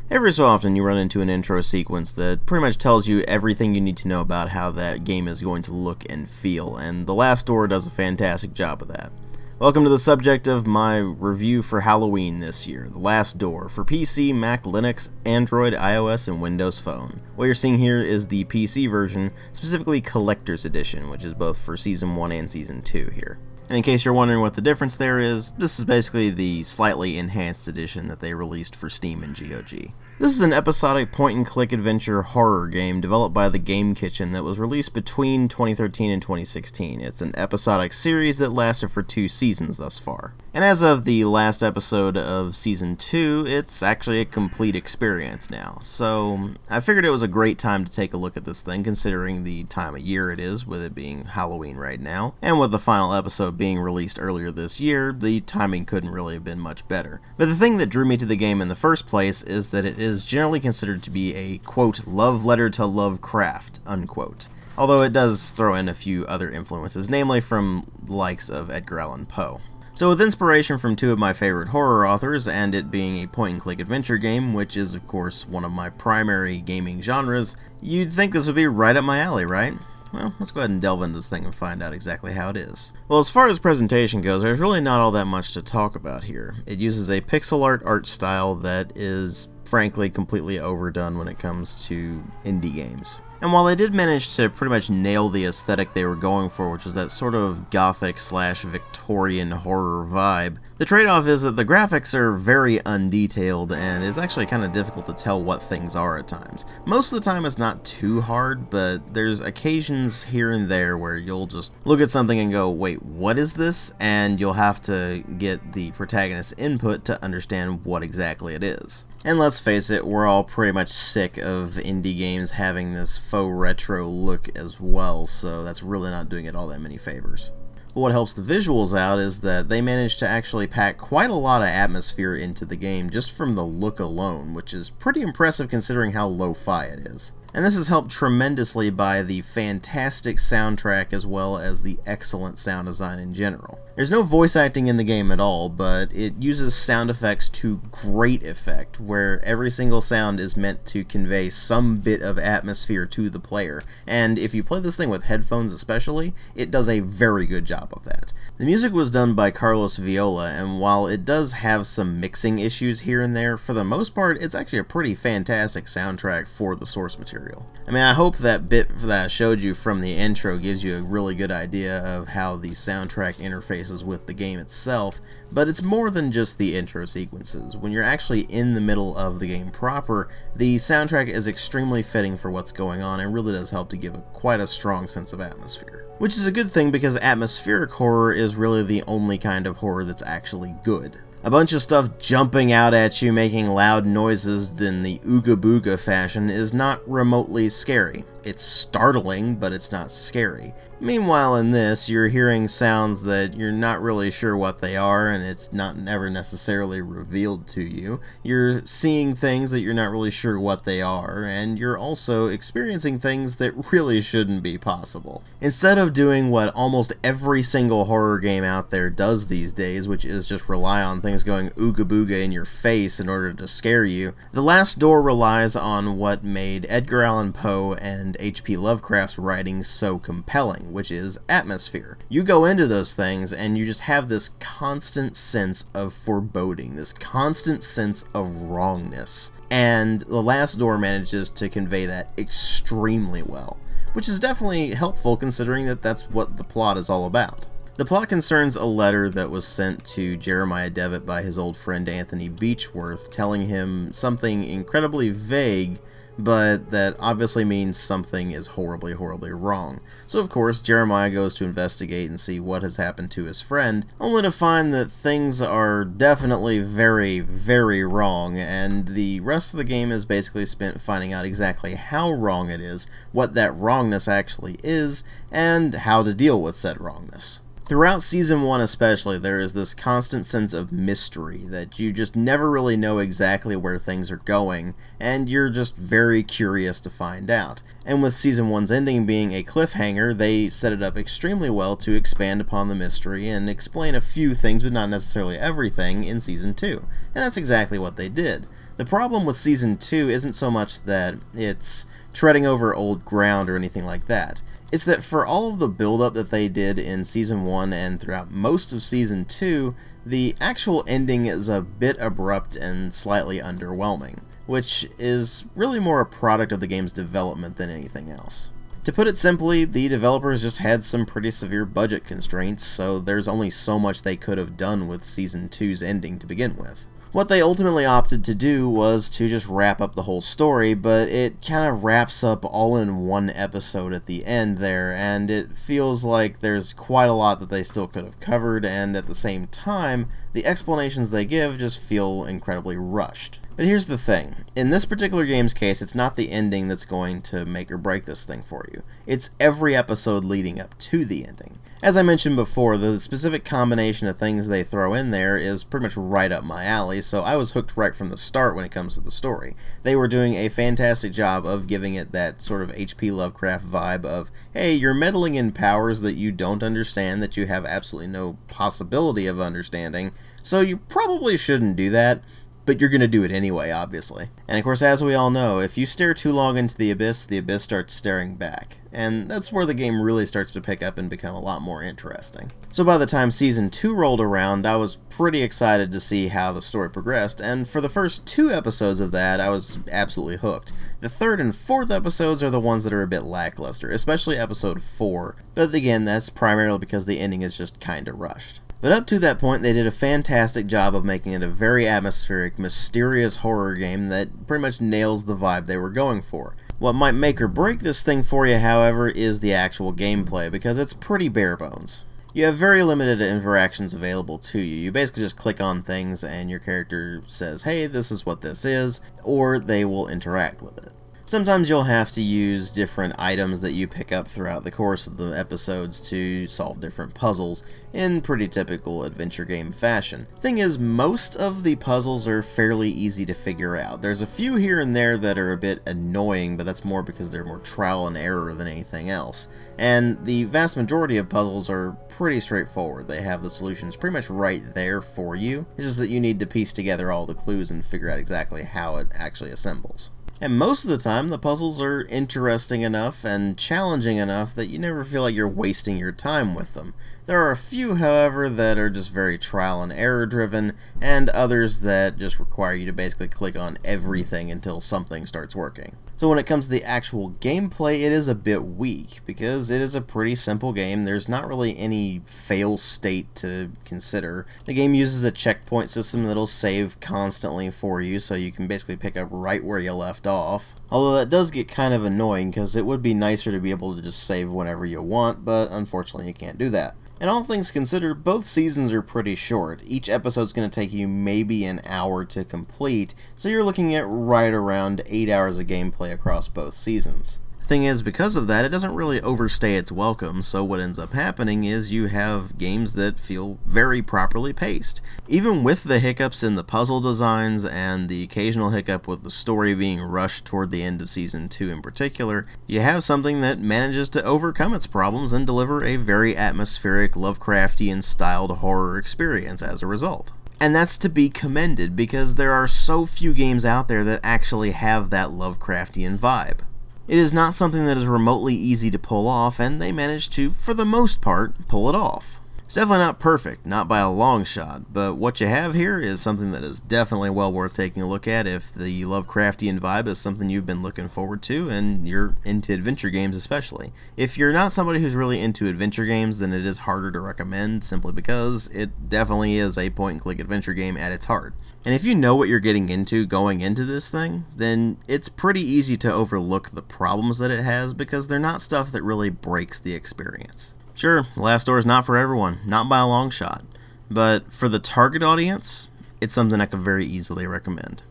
Every so often you run into an intro sequence that pretty much tells you everything you need to know about how that game is going to look and feel, and The Last Door does a fantastic job of that. Welcome to the subject of my review for Halloween this year, The Last Door, for PC, Mac, Linux, Android, iOS, and Windows Phone. What you're seeing here is the PC version, specifically Collector's Edition, which is both for Season 1 and Season 2 here. And in case you're wondering what the difference there is, this is basically the slightly enhanced edition that they released for Steam and GOG. This is an episodic point-and-click adventure horror game developed by the Game Kitchen that was released between 2013 and 2016. It's an episodic series that lasted for 2 seasons thus far. And as of the last episode of Season 2, it's actually a complete experience now. So I figured it was a great time to take a look at this thing, considering the time of year it is, with it being Halloween right now. And with the final episode being released earlier this year, the timing couldn't really have been much better. But the thing that drew me to the game in the first place is that it is generally considered to be a, quote, love letter to Lovecraft, unquote. Although it does throw in a few other influences, namely from the likes of Edgar Allan Poe. So with inspiration from 2 of my favorite horror authors, and it being a point-and-click adventure game, which is of course one of my primary gaming genres, you'd think this would be right up my alley, right? Well, let's go ahead and delve into this thing and find out exactly how it is. Well, as far as presentation goes, there's really not all that much to talk about here. It uses a pixel art style that is, frankly, completely overdone when it comes to indie games. And while they did manage to pretty much nail the aesthetic they were going for, which was that sort of gothic/Victorian horror vibe, the trade-off is that the graphics are very undetailed and it's actually kind of difficult to tell what things are at times. Most of the time it's not too hard, but there's occasions here and there where you'll just look at something and go, wait, what is this? And you'll have to get the protagonist's input to understand what exactly it is. And let's face it, we're all pretty much sick of indie games having this faux retro look as well, so that's really not doing it all that many favors. But what helps the visuals out is that they managed to actually pack quite a lot of atmosphere into the game just from the look alone, which is pretty impressive considering how lo-fi it is. And this is helped tremendously by the fantastic soundtrack as well as the excellent sound design in general. There's no voice acting in the game at all, but it uses sound effects to great effect, where every single sound is meant to convey some bit of atmosphere to the player, and if you play this thing with headphones especially, it does a very good job of that. The music was done by Carlos Viola, and while it does have some mixing issues here and there, for the most part, it's actually a pretty fantastic soundtrack for the source material. I mean, I hope that bit that I showed you from the intro gives you a really good idea of how the soundtrack interfaces with the game itself, but it's more than just the intro sequences. When you're actually in the middle of the game proper, the soundtrack is extremely fitting for what's going on and really does help to give quite a strong sense of atmosphere. Which is a good thing because atmospheric horror is really the only kind of horror that's actually good. A bunch of stuff jumping out at you making loud noises in the ooga booga fashion is not remotely scary. It's startling, but it's not scary. Meanwhile in this, you're hearing sounds that you're not really sure what they are, and it's never necessarily revealed to you. You're seeing things that you're not really sure what they are, and you're also experiencing things that really shouldn't be possible. Instead of doing what almost every single horror game out there does these days, which is just rely on things going ooga booga in your face in order to scare you, The Last Door relies on what made Edgar Allan Poe and H.P. Lovecraft's writing so compelling, which is atmosphere. You go into those things and you just have this constant sense of foreboding, this constant sense of wrongness. And The Last Door manages to convey that extremely well, which is definitely helpful considering that that's what the plot is all about. The plot concerns a letter that was sent to Jeremiah Devitt by his old friend Anthony Beechworth, telling him something incredibly vague, but that obviously means something is horribly, horribly wrong. So of course, Jeremiah goes to investigate and see what has happened to his friend, only to find that things are definitely very, very wrong, and the rest of the game is basically spent finding out exactly how wrong it is, what that wrongness actually is, and how to deal with said wrongness. Throughout Season 1 especially, there is this constant sense of mystery that you just never really know exactly where things are going, and you're just very curious to find out. And with Season 1's ending being a cliffhanger, they set it up extremely well to expand upon the mystery and explain a few things, but not necessarily everything, in Season 2. And that's exactly what they did. The problem with Season 2 isn't so much that it's treading over old ground or anything like that. It's that for all of the build-up that they did in Season 1 and throughout most of Season 2, the actual ending is a bit abrupt and slightly underwhelming, which is really more a product of the game's development than anything else. To put it simply, the developers just had some pretty severe budget constraints, so there's only so much they could have done with Season 2's ending to begin with. What they ultimately opted to do was to just wrap up the whole story, but it kind of wraps up all in one episode at the end there, and it feels like there's quite a lot that they still could have covered, and at the same time, the explanations they give just feel incredibly rushed. But here's the thing, in this particular game's case, it's not the ending that's going to make or break this thing for you. It's every episode leading up to the ending. As I mentioned before, the specific combination of things they throw in there is pretty much right up my alley, so I was hooked right from the start when it comes to the story. They were doing a fantastic job of giving it that sort of H.P. Lovecraft vibe of, hey, you're meddling in powers that you don't understand, that you have absolutely no possibility of understanding, so you probably shouldn't do that. But you're going to do it anyway, obviously. And of course, as we all know, if you stare too long into the abyss starts staring back. And that's where the game really starts to pick up and become a lot more interesting. So by the time Season 2 rolled around, I was pretty excited to see how the story progressed, and for the first 2 episodes of that, I was absolutely hooked. The 3rd and 4th episodes are the ones that are a bit lackluster, especially episode 4, but again, that's primarily because the ending is just kinda rushed. But up to that point, they did a fantastic job of making it a very atmospheric, mysterious horror game that pretty much nails the vibe they were going for. What might make or break this thing for you, however, is the actual gameplay, because it's pretty bare bones. You have very limited interactions available to you. You basically just click on things and your character says, hey, this is what this is, or they will interact with it. Sometimes you'll have to use different items that you pick up throughout the course of the episodes to solve different puzzles in pretty typical adventure game fashion. Thing is, most of the puzzles are fairly easy to figure out. There's a few here and there that are a bit annoying, but that's more because they're more trial and error than anything else. And the vast majority of puzzles are pretty straightforward. They have the solutions pretty much right there for you. It's just that you need to piece together all the clues and figure out exactly how it actually assembles. And most of the time, the puzzles are interesting enough and challenging enough that you never feel like you're wasting your time with them. There are a few, however, that are just very trial and error driven, and others that just require you to basically click on everything until something starts working. So when it comes to the actual gameplay, it is a bit weak, because it is a pretty simple game. There's not really any fail state to consider. The game uses a checkpoint system that'll save constantly for you, so you can basically pick up right where you left off. Although that does get kind of annoying, because it would be nicer to be able to just save whenever you want, but unfortunately you can't do that. And all things considered, both seasons are pretty short. Each episode's going to take you maybe an hour to complete, so you're looking at right around 8 hours of gameplay across both seasons. Thing is, because of that, it doesn't really overstay its welcome, so what ends up happening is you have games that feel very properly paced. Even with the hiccups in the puzzle designs and the occasional hiccup with the story being rushed toward the end of Season 2 in particular, you have something that manages to overcome its problems and deliver a very atmospheric, Lovecraftian styled horror experience as a result. And that's to be commended, because there are so few games out there that actually have that Lovecraftian vibe. It is not something that is remotely easy to pull off, and they managed to, for the most part, pull it off. It's definitely not perfect, not by a long shot, but what you have here is something that is definitely well worth taking a look at if the Lovecraftian vibe is something you've been looking forward to, and you're into adventure games especially. If you're not somebody who's really into adventure games, then it is harder to recommend, simply because it definitely is a point-and-click adventure game at its heart. And if you know what you're getting into going into this thing, then it's pretty easy to overlook the problems that it has, because they're not stuff that really breaks the experience. Sure, Last Door is not for everyone, not by a long shot, but for the target audience, it's something I could very easily recommend.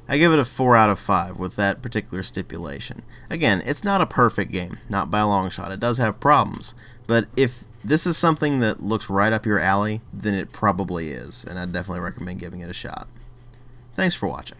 I give it a 4 out of 5 with that particular stipulation. Again, it's not a perfect game, not by a long shot. It does have problems, but if this is something that looks right up your alley, then it probably is, and I'd definitely recommend giving it a shot. Thanks for watching.